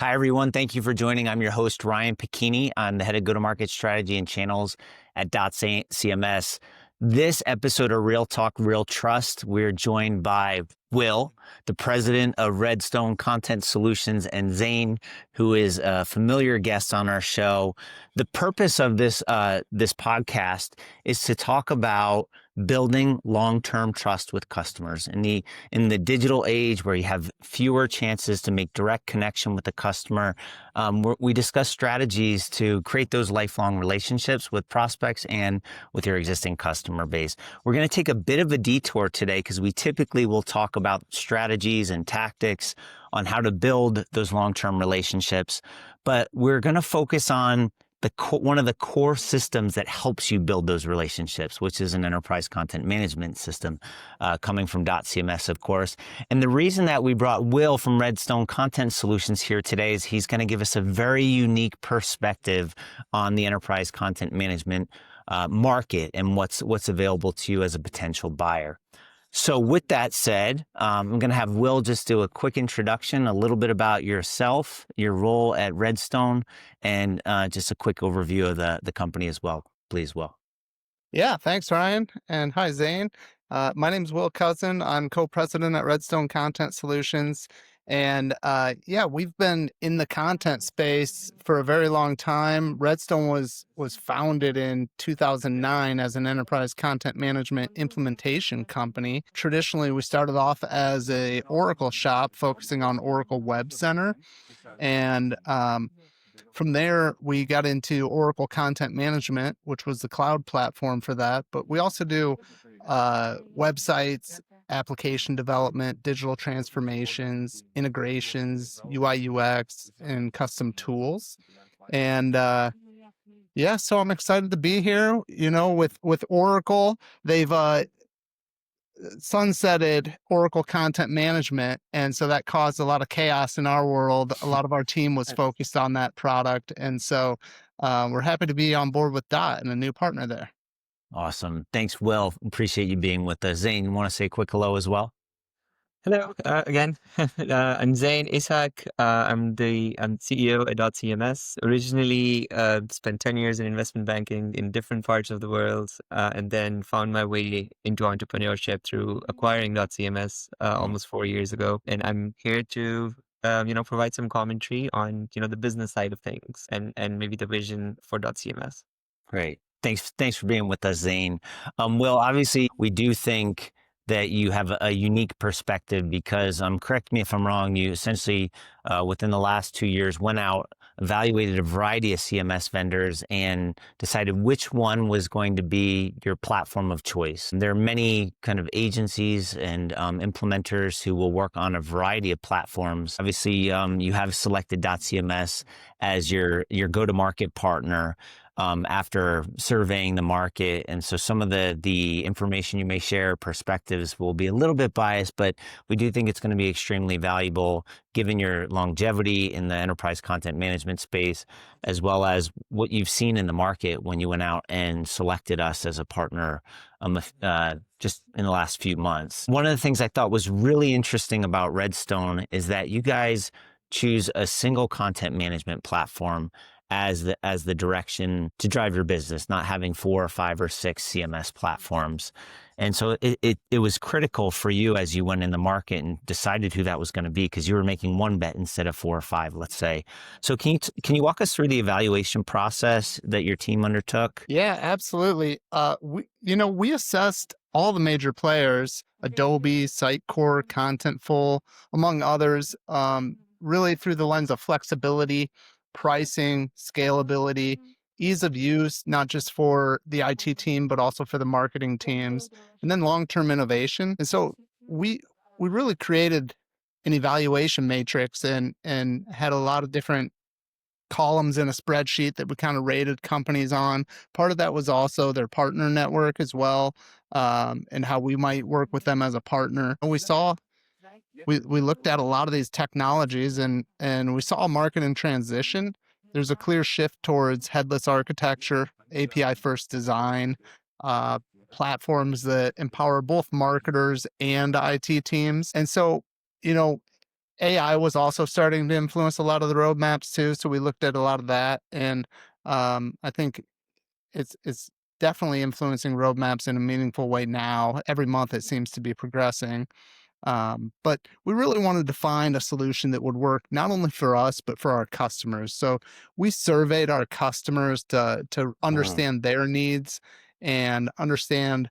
Hi, everyone. Thank you for joining. I'm your host, Ryan Pacchini. I'm the head of go-to-market strategy and channels at dotCMS. This episode of Real Talk, Real Trust, we're joined by Will, the president of Redstone Solutions, and Zane, who is a familiar guest on our show. The purpose of this podcast is to talk about building long-term trust with customers. In the digital age where you have fewer chances to make direct connection with the customer, we discuss strategies to create those lifelong relationships with prospects and with your existing customer base. We're going to take a bit of a detour today because we typically will talk about strategies and tactics on how to build those long-term relationships, but we're going to focus on one of the core systems that helps you build those relationships, which is an enterprise content management system, coming from dotCMS, of course. And the reason that we brought Will from Redstone Content Solutions here today is he's going to give us a very unique perspective on the enterprise content management market and what's available to you as a potential buyer. So with that said, I'm going to have Will just do a quick introduction, a little bit about yourself, your role at Redstone, and just a quick overview of the company as well. Please, Will. Yeah, thanks, Ryan. And hi, Zane. My name is Will Cousin. I'm co-president at Redstone Content Solutions. And we've been in the content space for a very long time. Redstone was founded in 2009 as an enterprise content management implementation company. Traditionally, we started off as a Oracle shop focusing on Oracle Web Center. And from there, we got into Oracle Content Management, which was the cloud platform for that. But we also do websites, application development, digital transformations, integrations, UI, UX, and custom tools. And so I'm excited to be here. You know, with Oracle, they've sunsetted Oracle Content Management, and so that caused a lot of chaos in our world. A lot of our team was focused on that product, and so we're happy to be on board with Dot and a new partner there. Awesome. Thanks, Will. Appreciate you being with us. Zane, you want to say a quick hello as well? Hello again. I'm Zain Ishak. I'm CEO at dotCMS. Originally, spent 10 years in investment banking in different parts of the world, and then found my way into entrepreneurship through acquiring dotCMS almost 4 years ago. And I'm here to provide some commentary on the business side of things and maybe the vision for dotCMS. Great. Thanks for being with us, Zane. Will, obviously, we do think that you have a unique perspective because, correct me if I'm wrong, you essentially, within the last 2 years, went out, evaluated a variety of CMS vendors and decided which one was going to be your platform of choice. And there are many kind of agencies and implementers who will work on a variety of platforms. Obviously, you have selected dotCMS as your go-to-market partner after surveying the market. And so some of the information you may share, perspectives, will be a little bit biased, but we do think it's going to be extremely valuable given your longevity in the enterprise content management space, as well as what you've seen in the market when you went out and selected us as a partner just in the last few months. One of the things I thought was really interesting about Redstone is that you guys choose a single content management platform as the direction to drive your business, not having 4 or 5 or 6 CMS platforms. And so it was critical for you as you went in the market and decided who that was going to be, because you were making one bet instead of 4 or 5, let's say. So can you walk us through the evaluation process that your team undertook? Yeah, absolutely. We assessed all the major players, Adobe, Sitecore, Contentful, among others, really through the lens of flexibility, pricing, scalability, ease of use, not just for the IT team, but also for the marketing teams, and then long-term innovation. And so we really created an evaluation matrix and had a lot of different columns in a spreadsheet that we kind of rated companies on. Part of that was also their partner network as well, and how we might work with them as a partner. And we looked at a lot of these technologies and we saw a market in transition. There's a clear shift towards headless architecture, API first design, platforms that empower both marketers and IT teams. And so, AI was also starting to influence a lot of the roadmaps too. So we looked at a lot of that, and I think it's definitely influencing roadmaps in a meaningful way now. Every month it seems to be progressing. But we really wanted to find a solution that would work not only for us but for our customers. So we surveyed our customers to Mhm. understand their needs and understand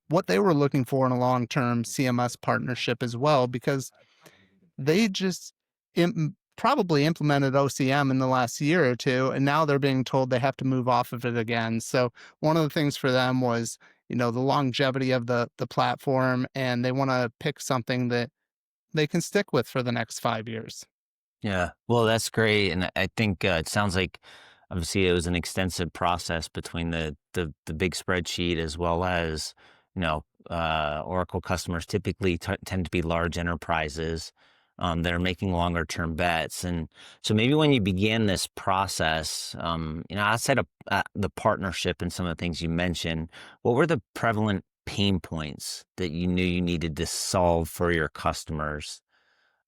what they were looking for in a long-term CMS partnership as well, because they just probably implemented OCM in the last year or two, and now they're being told they have to move off of it again. So one of the things for them was, the longevity of the platform, and they want to pick something that they can stick with for the next 5 years. Yeah. Well, that's great, and I think it sounds like obviously it was an extensive process between the big spreadsheet as well as Oracle customers typically tend to be large enterprises that are making longer term bets, and so maybe when you began this process, outside of the partnership and some of the things you mentioned, what were the prevalent pain points that you knew you needed to solve for your customers?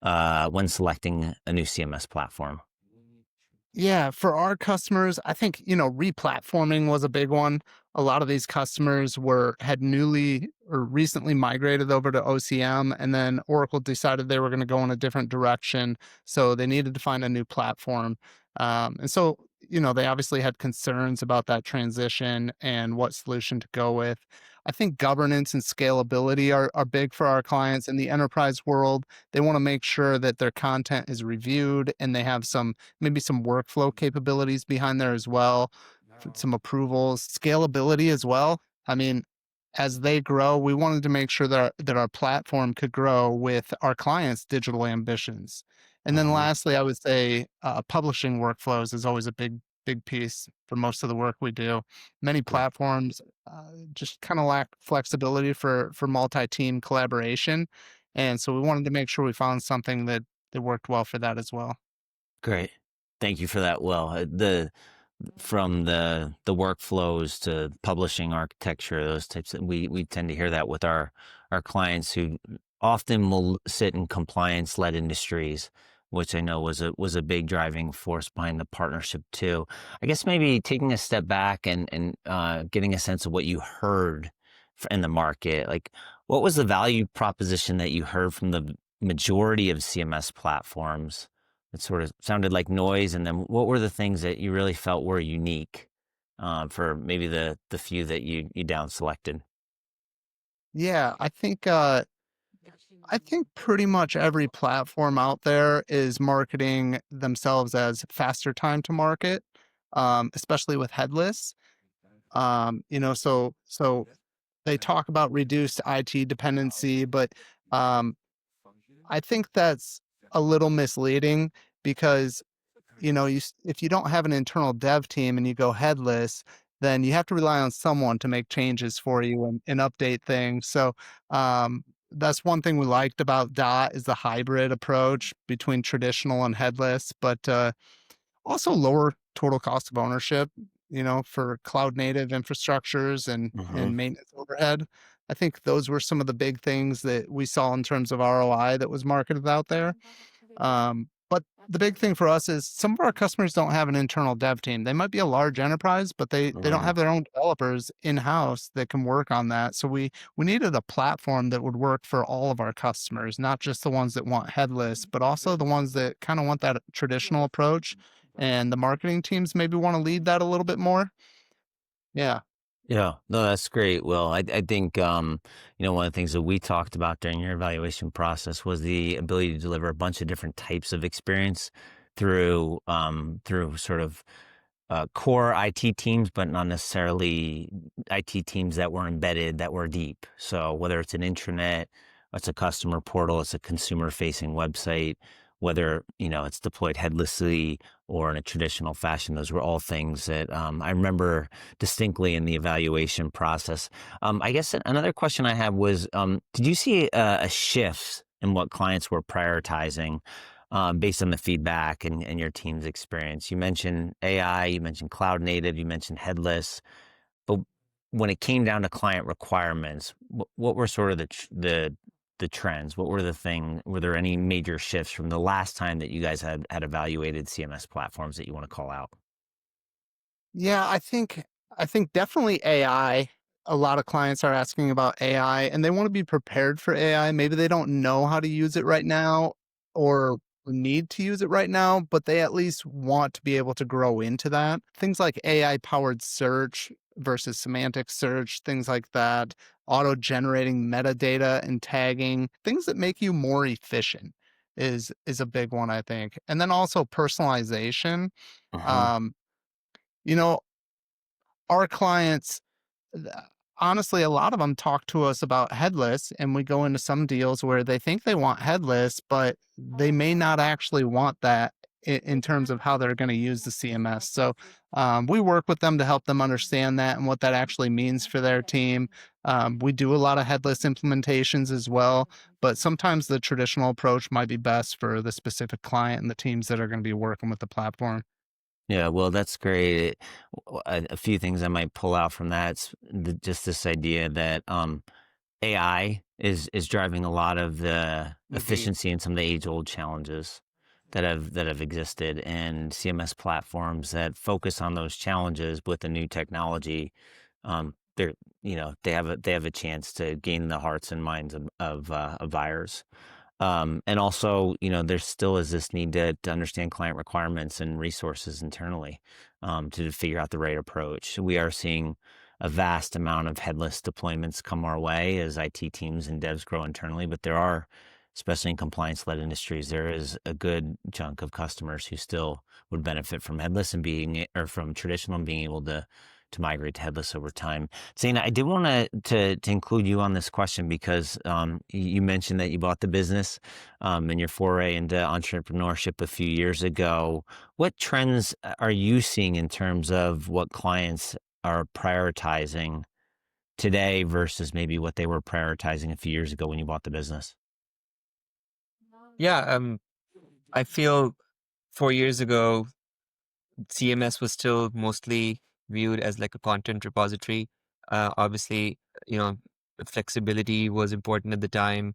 When selecting a new CMS platform. Yeah, for our customers, I think, replatforming was a big one. A lot of these customers had newly or recently migrated over to OCM, and then Oracle decided they were going to go in a different direction. So they needed to find a new platform. And so, they obviously had concerns about that transition and what solution to go with. I think governance and scalability are big for our clients in the enterprise world. They want to make sure that their content is reviewed and they have maybe some workflow capabilities behind there as well, some approvals, scalability as well. I mean, as they grow, we wanted to make sure that our platform could grow with our clients' digital ambitions. And then Mhm. lastly, I would say publishing workflows is always a big piece for most of the work we do. Many Yeah. platforms just kind of lack flexibility for multi-team collaboration, and so we wanted to make sure we found something that worked well for that as well. Great. Thank you for that. Well, the from the workflows to publishing architecture, those types of, we tend to hear that with our clients who often will sit in compliance led industries, which I know was a big driving force behind the partnership too. I guess maybe taking a step back and getting a sense of what you heard in the market, like what was the value proposition that you heard from the majority of CMS platforms? It sort of sounded like noise, and then what were the things that you really felt were unique, for maybe the few that you down selected? Yeah, I think pretty much every platform out there is marketing themselves as faster time to market, especially with Headless. So they talk about reduced IT dependency, but um, I think that's a little misleading because if you don't have an internal dev team and you go headless, then you have to rely on someone to make changes for you and update things. So that's one thing we liked about Dot is the hybrid approach between traditional and headless, but also lower total cost of ownership, for cloud native infrastructures and Mhm. maintenance overhead. I think those were some of the big things that we saw in terms of ROI that was marketed out there. But the big thing for us is some of our customers don't have an internal dev team. They might be a large enterprise, but they don't Mhm. have their own developers in-house that can work on that. So we needed a platform that would work for all of our customers, not just the ones that want headless, but also the ones that kind of want that traditional approach. And the marketing teams maybe want to lead that a little bit more. Yeah. Yeah, no, that's great. Well, I think one of the things that we talked about during your evaluation process was the ability to deliver a bunch of different types of experience through sort of core IT teams, but not necessarily IT teams that were embedded, that were deep. So whether it's an intranet, it's a customer portal, it's a consumer facing website, whether, it's deployed headlessly or in a traditional fashion, those were all things that I remember distinctly in the evaluation process. I guess another question I had was, did you see a shift in what clients were prioritizing based on the feedback and your team's experience? You mentioned AI, you mentioned cloud native, you mentioned headless, but when it came down to client requirements, what were sort of the the trends? What were were there any major shifts from the last time that you guys had evaluated CMS platforms that you want to call out? Yeah, I think definitely AI. A lot of clients are asking about AI and they want to be prepared for AI. Maybe they don't know how to use it right now or need to use it right now, but they at least want to be able to grow into that. Things like AI powered search versus semantic search, things like that, auto generating metadata and tagging, things that make you more efficient is a big one, I think. And then also personalization. Uh-huh. Um, you know, our clients, th- honestly, a lot of them talk to us about headless, and we go into some deals where they think they want headless, but they may not actually want that in terms of how they're going to use the CMS. So we work with them to help them understand that and what that actually means for their team. We do a lot of headless implementations as well, but sometimes the traditional approach might be best for the specific client and the teams that are going to be working with the platform. Yeah, well, that's great. A few things I might pull out from that, just this idea that AI is driving a lot of the Indeed. efficiency and some of the age-old challenges that have existed, and CMS platforms that focus on those challenges with the new technology, they're they have a chance to gain the hearts and minds of buyers. And also, there still is this need to understand client requirements and resources internally, to figure out the right approach. We are seeing a vast amount of headless deployments come our way as IT teams and devs grow internally, but there are, especially in compliance-led industries, there is a good chunk of customers who still would benefit from headless and or from traditional and being able to migrate to headless over time. Zane, I did want to include you on this question because you mentioned that you bought the business and your foray into entrepreneurship a few years ago. What trends are you seeing in terms of what clients are prioritizing today versus maybe what they were prioritizing a few years ago when you bought the business? Yeah, I feel 4 years ago, CMS was still mostly viewed as like a content repository. Obviously, you know, flexibility was important at the time.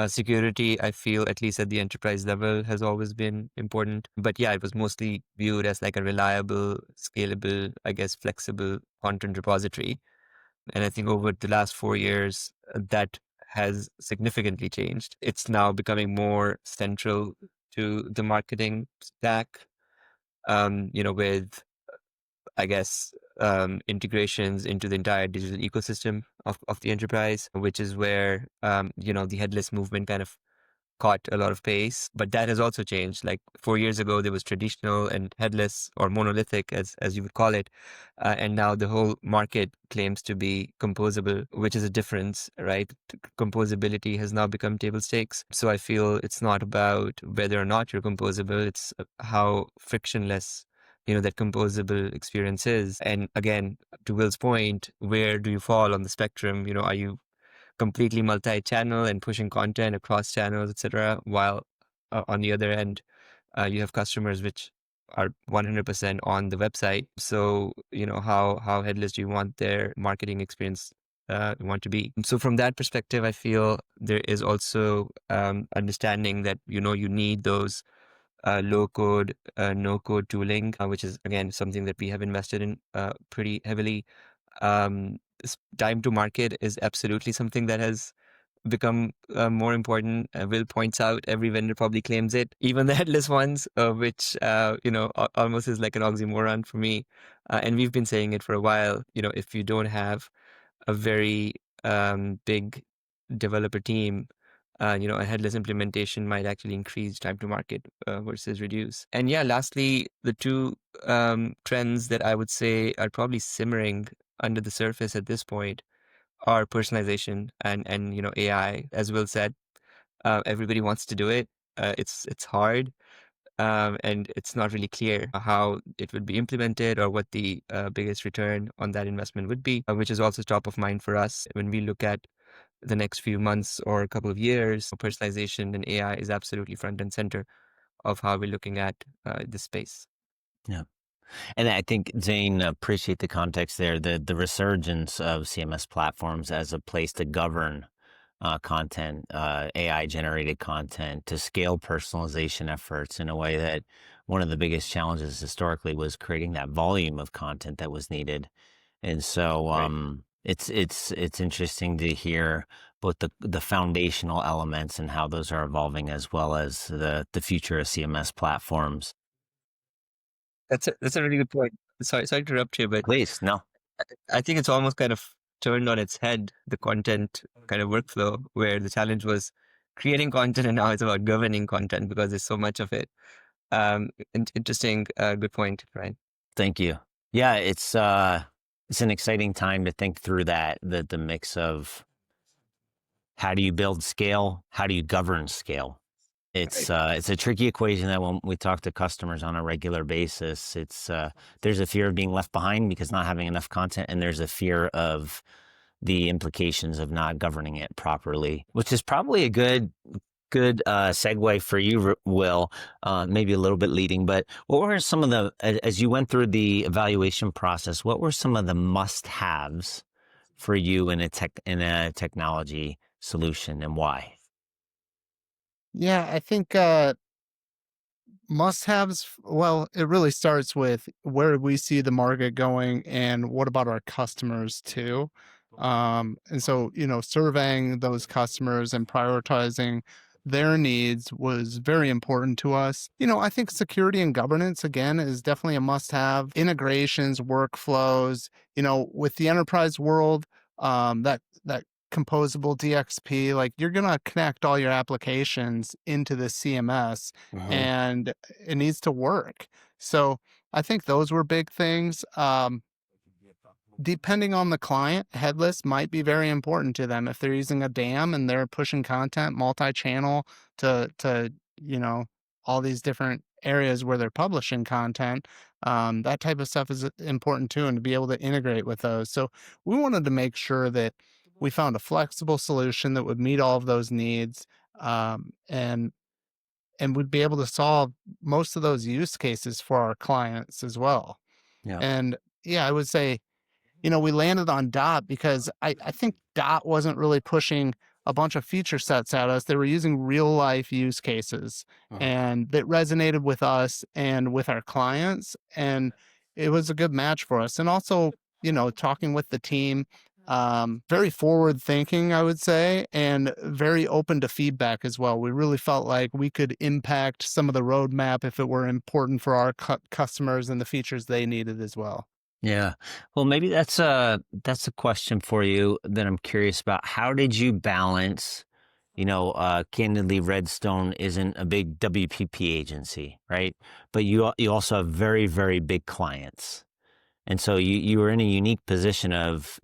Security, I feel, at least at the enterprise level, has always been important. But yeah, it was mostly viewed as like a reliable, scalable, I guess, flexible content repository. And I think over the last 4 years, that has significantly changed. It's now becoming more central to the marketing stack, with, I guess, integrations into the entire digital ecosystem of the enterprise, which is where, the headless movement kind of caught a lot of pace. But that has also changed. Like 4 years ago, there was traditional and headless, or monolithic, as you would call it. And now the whole market claims to be composable, which is a difference, right? Composability has now become table stakes. So I feel it's not about whether or not you're composable, it's how frictionless that composable experience is. And again, to Will's point, where do you fall on the spectrum? Are you completely multi-channel and pushing content across channels, etc., while on the other end, you have customers which are 100% on the website? So how headless do you want their marketing experience want to be? So from that perspective, I feel there is also understanding that you need those low code, no code tooling, which is again something that we have invested in pretty heavily. Time to market is absolutely something that has become more important. Will points out every vendor probably claims it, even the headless ones, which almost is like an oxymoron for me. And we've been saying it for a while. If you don't have a very big developer team, a headless implementation might actually increase time to market versus reduce. And yeah, lastly, the two trends that I would say are probably simmering under the surface at this point are personalization and AI. As Will said, everybody wants to do it. It's hard. And it's not really clear how it would be implemented or what the biggest return on that investment would be, which is also top of mind for us when we look at the next few months or a couple of years. Personalization and AI is absolutely front and center of how we're looking at this space. Yeah. And I think, Zane, appreciate the context there, the resurgence of CMS platforms as a place to govern content, AI generated content, to scale personalization efforts in a way that one of the biggest challenges historically was creating that volume of content that was needed. And so Right. it's interesting to hear both the foundational elements and how those are evolving, as well as the future of CMS platforms. That's a really good point. Sorry to interrupt you, but Please, no. I think it's almost kind of turned on its head, the content kind of workflow, where the challenge was creating content and now it's about governing content because there's so much of it. Interesting, good point, right? Thank you. Yeah, it's an exciting time to think through that, the mix of how do you build scale, how do you govern scale. Right. It's a tricky equation that when we talk to customers on a regular basis, there's a fear of being left behind because not having enough content, and there's a fear of the implications of not governing it properly, which is probably a good segue for you, Will. Maybe a little bit leading, but what were some of as you went through the evaluation process, what were some of the must-haves for you in a technology solution, and why? Yeah, I think must-haves, well, it really starts with where we see the market going and what about our customers too. And so, surveying those customers and prioritizing their needs was very important to us. I think security and governance, again, is definitely a must-have. Integrations, workflows, with the enterprise world, that composable DXP, like you're going to connect all your applications into the CMS Hmm. and it needs to work. So I think those were big things. Depending on the client, headless might be very important to them if they're using a DAM and they're pushing content multi-channel to all these different areas where they're publishing content. That type of stuff is important too, and to be able to integrate with those. So we wanted to make sure that we found a flexible solution that would meet all of those needs, and would be able to solve most of those use cases for our clients as well. Yeah. And yeah, I would say, we landed on Dot because I think Dot wasn't really pushing a bunch of feature sets at us. They were using real life use cases Mhm. and that resonated with us and with our clients. And it was a good match for us. And also, talking with the team, very forward thinking, I would say, and very open to feedback as well. We really felt like we could impact some of the roadmap if it were important for our customers and the features they needed as well. Yeah. Well, maybe that's a question for you that I'm curious about. How did you balance, candidly, Redstone isn't a big WPP agency, right? But you also have very, very big clients. And so you were in a unique position of,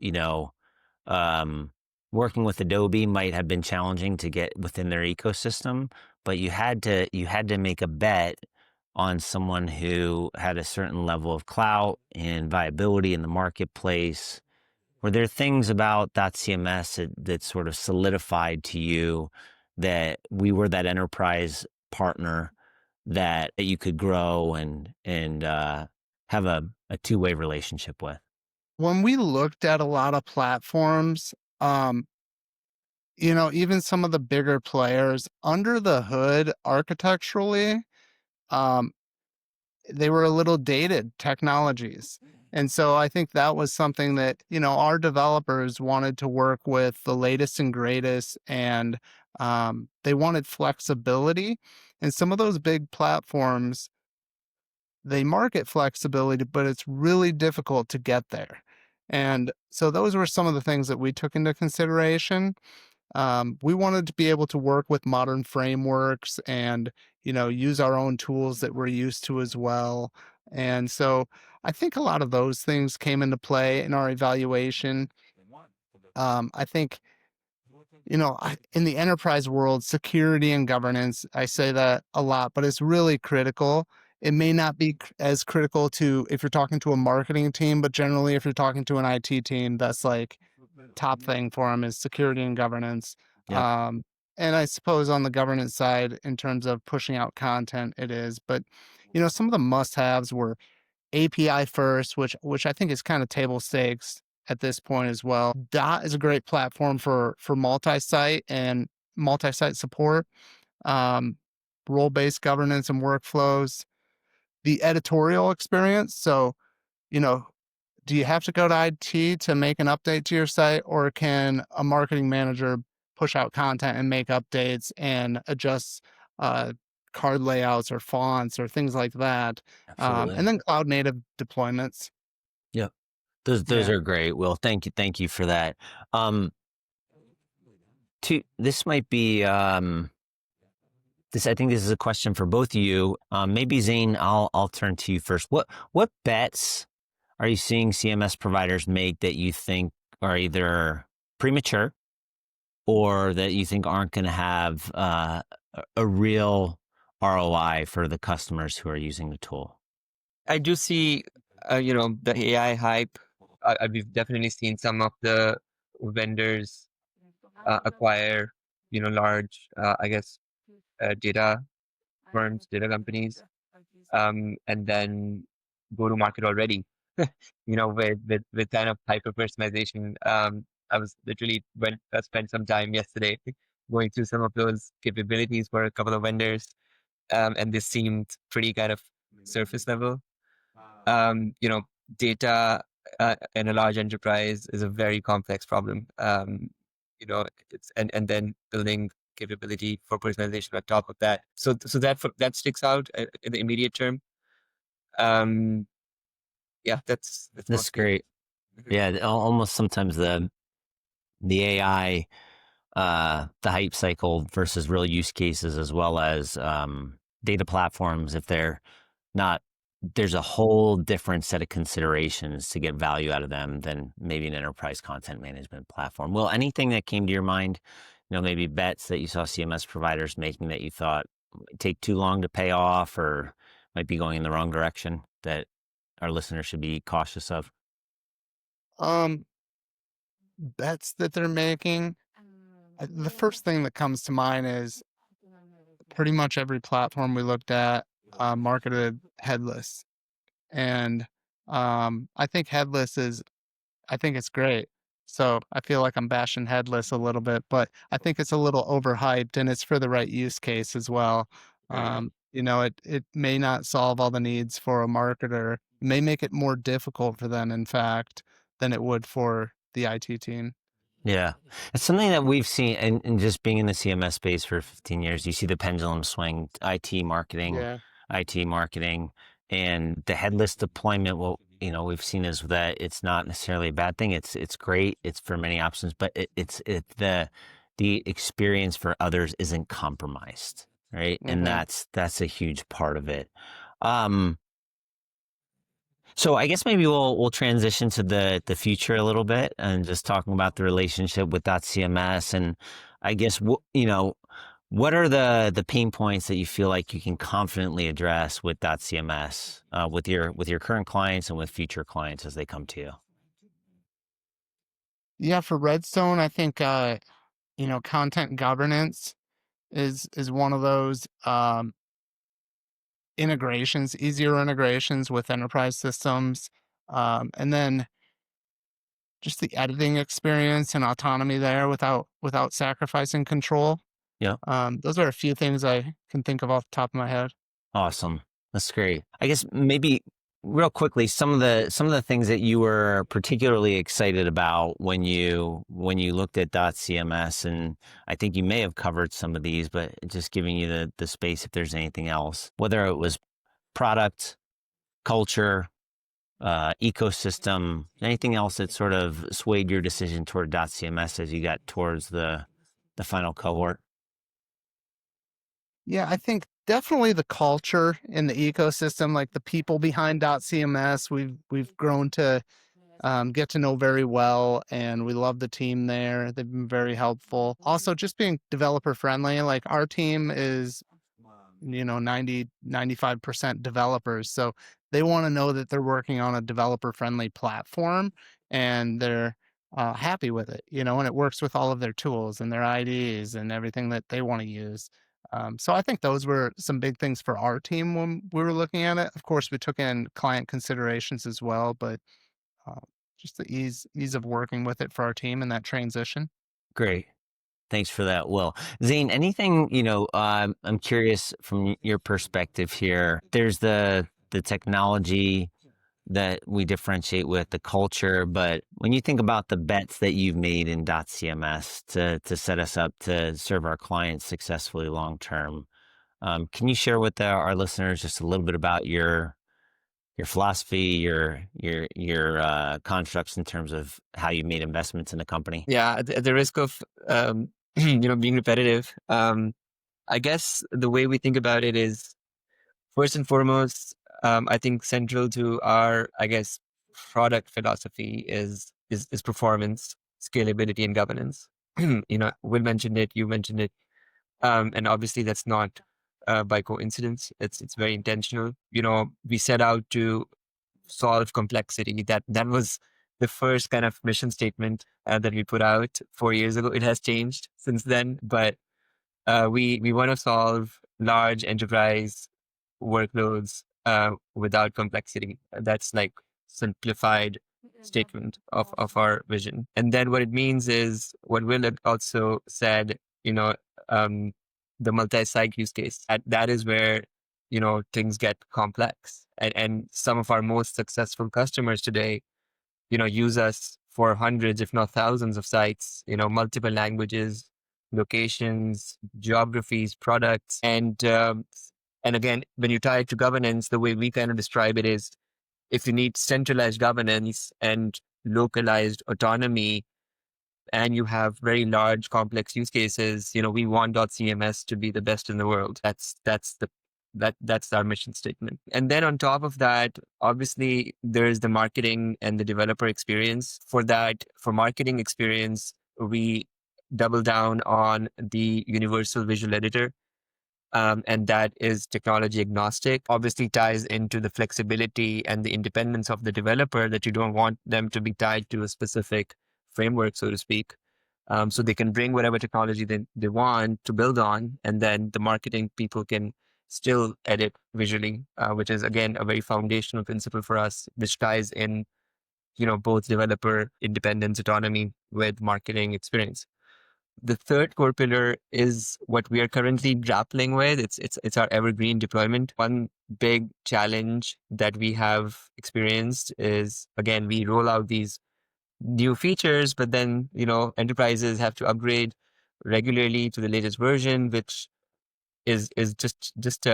um, working with Adobe might have been challenging to get within their ecosystem, but you had to make a bet on someone who had a certain level of clout and viability in the marketplace. Were there things about dotCMS that sort of solidified to you that we were that enterprise partner that you could grow and have a two-way relationship with? When we looked at a lot of platforms, um, even some of the bigger players under the hood architecturally, um, they were a little dated technologies. And so I think that was something that, our developers wanted to work with the latest and greatest, and they wanted flexibility. And some of those big platforms, they market flexibility, but it's really difficult to get there. And so those were some of the things that we took into consideration. We wanted to be able to work with modern frameworks and, use our own tools that we're used to as well. And so I think a lot of those things came into play in our evaluation. I think, in the enterprise world, security and governance, I say that a lot, but it's really critical. It may not be as critical to if you're talking to a marketing team, but generally, if you're talking to an IT team, that's like top thing for them is security and governance. Yep. Um, and I suppose on the governance side, in terms of pushing out content, it is. But some of the must-haves were API first, which I think is kind of table stakes. at this point as well. Dot is a great platform for multi-site and multi-site support, um, role-based governance and workflows, the editorial experience. So, you know, do you have to go to IT to make an update to your site, or can a marketing manager push out content and make updates and adjust uh, card layouts or fonts or things like that? Absolutely. And then cloud native deployments. Yep. Those Yeah. are great. Will, thank you for that. Um, this might be this. I think this is a question for both of you. Maybe Zane, I'll turn to you first. What bets are you seeing CMS providers make that you think are either premature or that you think aren't going to have a real ROI for the customers who are using the tool? I do see, the AI hype. We've definitely seen some of the vendors acquire, large, data firms, data companies, and then go to market already. With kind of hyper personalization. I was literally spent some time yesterday going through some of those capabilities for a couple of vendors, and this seemed pretty kind of surface level. um, you know, Data in a large enterprise is a very complex problem. It's and then building capability for personalization on top of that. So that sticks out in the immediate term. Um, yeah, that's That's mostly. great. Yeah, almost sometimes the AI, the hype cycle versus real use cases, as well as data platforms, if they're not, there's a whole different set of considerations to get value out of them than maybe an enterprise content management platform. Well, anything that came to your mind, maybe bets that you saw CMS providers making that you thought take too long to pay off or might be going in the wrong direction that our listeners should be cautious of? Um, Bets that they're making. The first thing that comes to mind is pretty much every platform we looked at marketed headless. And I think headless is, I think it's great. So I feel like I'm bashing headless a little bit, but I think it's a little overhyped and it's for the right use case as well. It may not solve all the needs for a marketer. It may make it more difficult for them, in fact, than it would for the IT team. Yeah. It's something that we've seen and just being in the CMS space for 15 years, you see the pendulum swing, Yeah. IT marketing, and the headless deployment. What, we've seen is that it's not necessarily a bad thing. It's great. It's for many options, but the experience for others isn't compromised, right? And Hmm. that's a huge part of it. Um, so I guess maybe we'll transition to the future a little bit and just talking about the relationship with dotCMS. And I guess what are the pain points that you feel like you can confidently address with dotCMS, with your current clients and with future clients as they come to you? Yeah, for Redstone, I think content governance is one of those integrations, easier integrations with enterprise systems. And then just the editing experience and autonomy there without sacrificing control. Yeah. Those are a few things I can think of off the top of my head. Awesome. That's great. I guess maybe real quickly, some of the things that you were particularly excited about when you looked at dotCMS, and I think you may have covered some of these, but just giving you the space if there's anything else, whether it was product, culture, ecosystem, anything else that sort of swayed your decision toward dotCMS as you got towards the final cohort. Yeah, I think definitely the culture in the ecosystem, like the people behind .cms, we've grown to get to know very well, and we love the team there. They've been very helpful. Also, just being developer friendly. Like our team is 95% developers, so they want to know that they're working on a developer friendly platform, and they're happy with it, and it works with all of their tools and their IDs and everything that they want to use. So I think those were some big things for our team when we were looking at it. Of course, we took in client considerations as well, but just the ease of working with it for our team and that transition. Great. Thanks for that, Will. Zane, anything, I'm curious from your perspective here. There's the technology that we differentiate with, the culture, but when you think about the bets that you've made in dotCMS to set us up to serve our clients successfully long term, can you share with our listeners just a little bit about your philosophy, your constructs in terms of how you made investments in the company? Yeah, at the risk of being repetitive, I guess the way we think about it is first and foremost, I think central to our, I guess, product philosophy is performance, scalability, and governance. Will mentioned it, you mentioned it, and obviously that's not by coincidence. It's very intentional. We set out to solve complexity. That was the first kind of mission statement that we put out 4 years ago. It has changed since then, but we want to solve large enterprise workloads without complexity. That's like simplified statement of our vision. And then what it means is what Will had also said, um, the multi-site use case. That is where, things get complex. And some of our most successful customers today, use us for hundreds, if not thousands of sites, multiple languages, locations, geographies, products. And again, when you tie it to governance, the way we kind of describe it is if you need centralized governance and localized autonomy, and you have very large complex use cases, we want .CMS to be the best in the world. That's our mission statement. And then on top of that, obviously there's the marketing and the developer experience. For marketing experience, we double down on the universal visual editor. And that is technology agnostic, obviously ties into the flexibility and the independence of the developer, that you don't want them to be tied to a specific framework, so to speak. So they can bring whatever technology they want to build on, and then the marketing people can still edit visually, which is again a very foundational principle for us, which ties in, both developer independence, autonomy with marketing experience. The third core pillar is what we are currently grappling with. It's our evergreen deployment. One big challenge that we have experienced is, again, we roll out these new features, but then, enterprises have to upgrade regularly to the latest version, which is just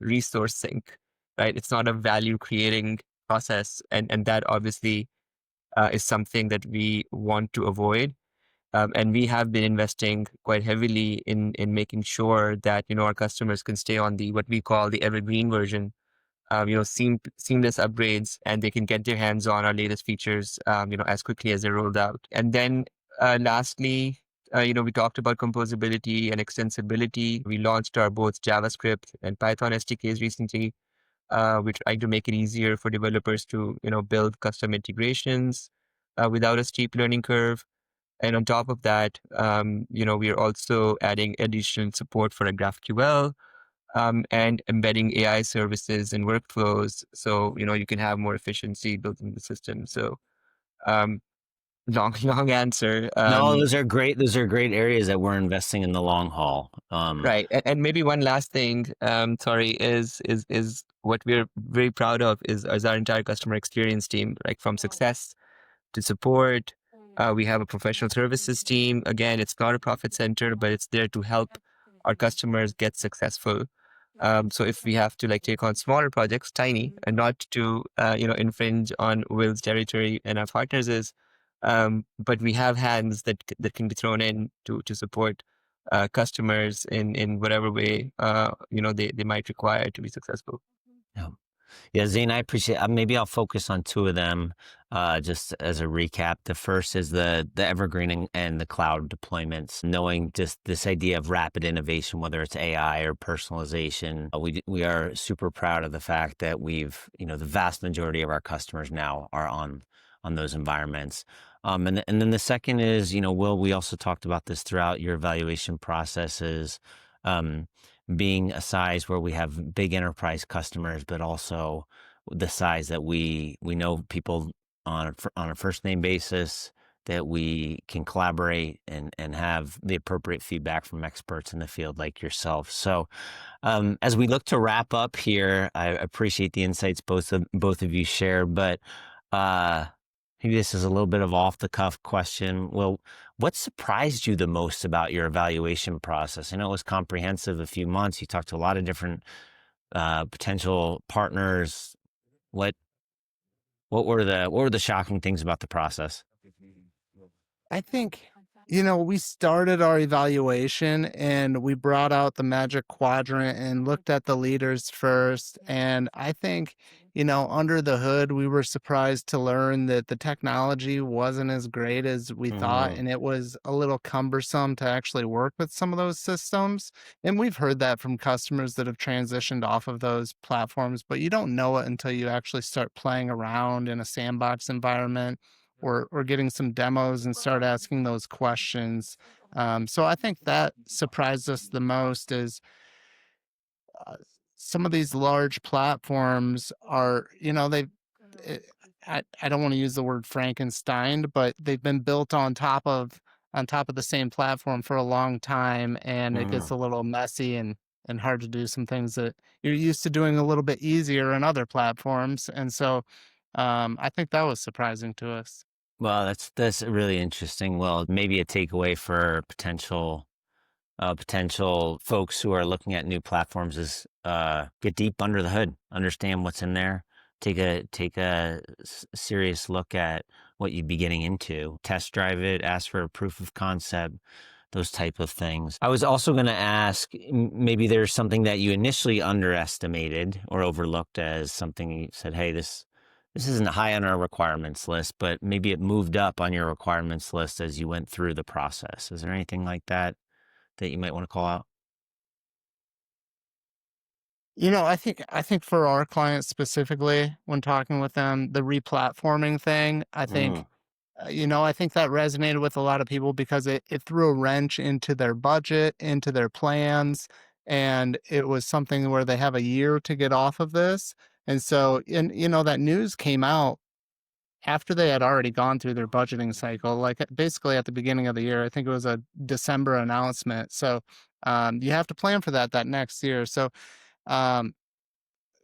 resource sink, right? It's not a value creating process. And that obviously is something that we want to avoid. And we have been investing quite heavily in making sure that, our customers can stay on what we call the evergreen version, seamless upgrades, and they can get their hands on our latest features, as quickly as they're rolled out. And then lastly, we talked about composability and extensibility. We launched our both JavaScript and Python SDKs recently, which try to make it easier for developers to, build custom integrations without a steep learning curve. And on top of that, we are also adding additional support for a GraphQL, and embedding AI services and workflows. So, you can have more efficiency built into the system. So, um, long answer. No, those are great. Those are great areas that we're investing in the long haul. Right. And maybe one last thing, sorry, is what we're very proud of is our entire customer experience team, like from success to support. We have a professional services team. Again, it's not a profit center, but it's there to help our customers get successful. So if we have to take on smaller projects, tiny, and not to infringe on Will's territory and our partners is, but we have hands that can be thrown in to support customers in whatever way they might require to be successful. Yeah. Yeah, Zane, I appreciate. Maybe I'll focus on two of them, just as a recap. The first is the evergreen and the cloud deployments. Knowing just this idea of rapid innovation, whether it's AI or personalization, we are super proud of the fact that the vast majority of our customers now are on those environments. And then the second is, Will, we also talked about this throughout your evaluation processes. Being a size where we have big enterprise customers, but also the size that we know people on a first name basis, that we can collaborate and have the appropriate feedback from experts in the field like yourself. So as we look to wrap up here, I appreciate the insights both of you share, but maybe this is a little bit of off the cuff question. Well, what surprised you the most about your evaluation process? I know it was comprehensive, a few months. You talked to a lot of different potential partners. What were the shocking things about the process? I think, we started our evaluation and we brought out the magic quadrant and looked at the leaders first. And I think, under the hood, we were surprised to learn that the technology wasn't as great as we thought. And it was a little cumbersome to actually work with some of those systems. And we've heard that from customers that have transitioned off of those platforms, but you don't know it until you actually start playing around in a sandbox environment or getting some demos and start asking those questions. So I think that surprised us the most is uh, some of these large platforms are, eh, I don't want to use the word Frankenstein, but they've been built on top of the same platform for a long time, and it gets Mm. a little messy and hard to do some things that you're used to doing a little bit easier on other platforms. And so I think that was surprising to us. Well, that's really interesting. Well, maybe a takeaway for potential folks who are looking at new platforms is get deep under the hood, understand what's in there, take a serious look at what you'd be getting into, test drive it, ask for a proof of concept, those type of things. I was also going to ask, maybe there's something that you initially underestimated or overlooked as something you said, hey, this isn't high on our requirements list, but maybe it moved up on your requirements list as you went through the process. Is there anything like that you might want to call out? I think for our clients specifically, when talking with them, the replatforming thing, Mm. I think that resonated with a lot of people because it threw a wrench into their budget, into their plans, and it was something where they have a year to get off of this. And so, that news came out after they had already gone through their budgeting cycle, like basically at the beginning of the year. I think it was a December announcement. So, you have to plan for that next year. So, um,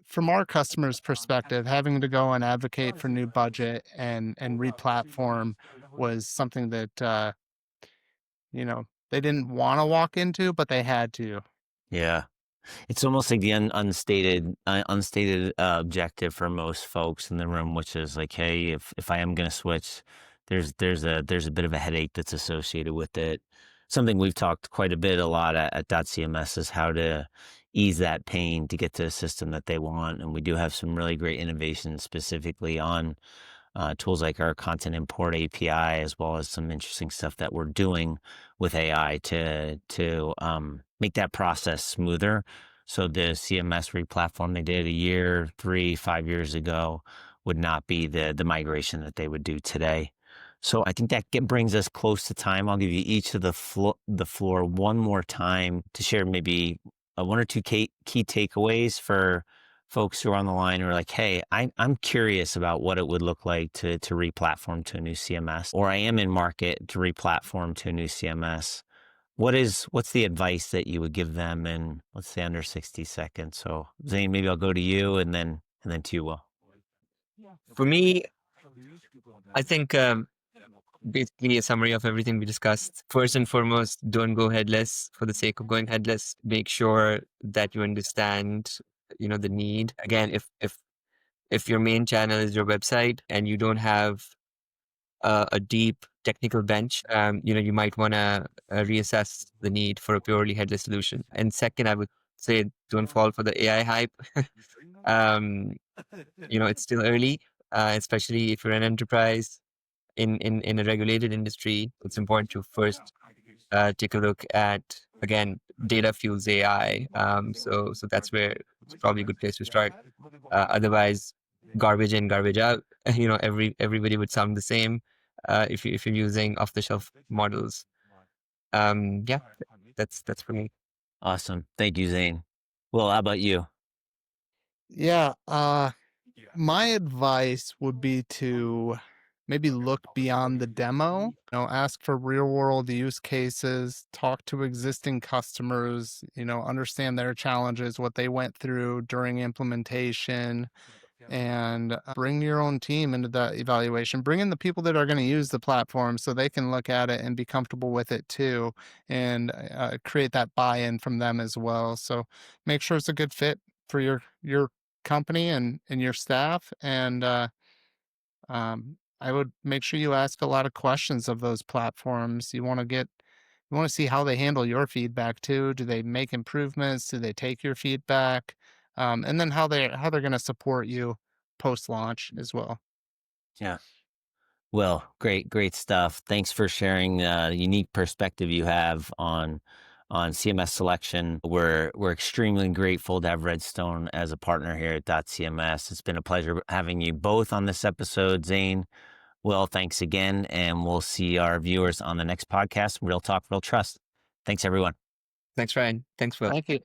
from our customers' perspective, having to go and advocate for new budget and replatform was something that they didn't want to walk into, but they had to. Yeah. It's almost like the unstated objective for most folks in the room, which is like, hey, if I am going to switch, there's a bit of a headache that's associated with it. Something we've talked quite a lot at dotCMS is how to ease that pain to get to a system that they want, and we do have some really great innovations specifically on tools like our content import API, as well as some interesting stuff that we're doing with AI to make that process smoother. So the CMS replatform they did a year, 3, 5 years ago would not be the migration that they would do today. So I think that brings us close to time. I'll give you each of the floor one more time to share maybe one or two key takeaways for folks who are on the line who are like, hey, I'm curious about what it would look like to replatform to a new CMS, or I am in market to replatform to a new CMS. What's the advice that you would give them in, let's say, under 60 seconds? So Zane, maybe I'll go to you and then to you, Will. For me, I think basically a summary of everything we discussed. First and foremost, don't go headless for the sake of going headless. Make sure that you understand, the need. Again, if your main channel is your website and you don't have a deep technical bench, you might want to reassess the need for a purely headless solution. And second, I would say don't fall for the AI hype. um, it's still early, especially if you're an enterprise in a regulated industry. It's important to first take a look at, again, data fuels AI. So that's where it's probably a good place to start. Otherwise, garbage in, garbage out. Everybody would sound the same if you're using off-the-shelf models. Yeah, that's for me. Awesome. Thank you, Zane. Will, how about you? Yeah. My advice would be to maybe look beyond the demo, ask for real world use cases, talk to existing customers, understand their challenges, what they went through during implementation, and bring your own team into that evaluation. Bring in the people that are going to use the platform so they can look at it and be comfortable with it too, and create that buy-in from them as well. So make sure it's a good fit for your company and your staff. And I would make sure you ask a lot of questions of those platforms. You want to see how they handle your feedback too. Do they make improvements? Do they take your feedback? And then how they're going to support you post launch as well. Yeah. Well, great stuff. Thanks for sharing the unique perspective you have on CMS selection. We're extremely grateful to have Redstone as a partner here at dotCMS. It's been a pleasure having you both on this episode, Zane. Well, thanks again, and we'll see our viewers on the next podcast, Real Talk, Real Trust. Thanks, everyone. Thanks, Ryan. Thanks, Will. Thank you.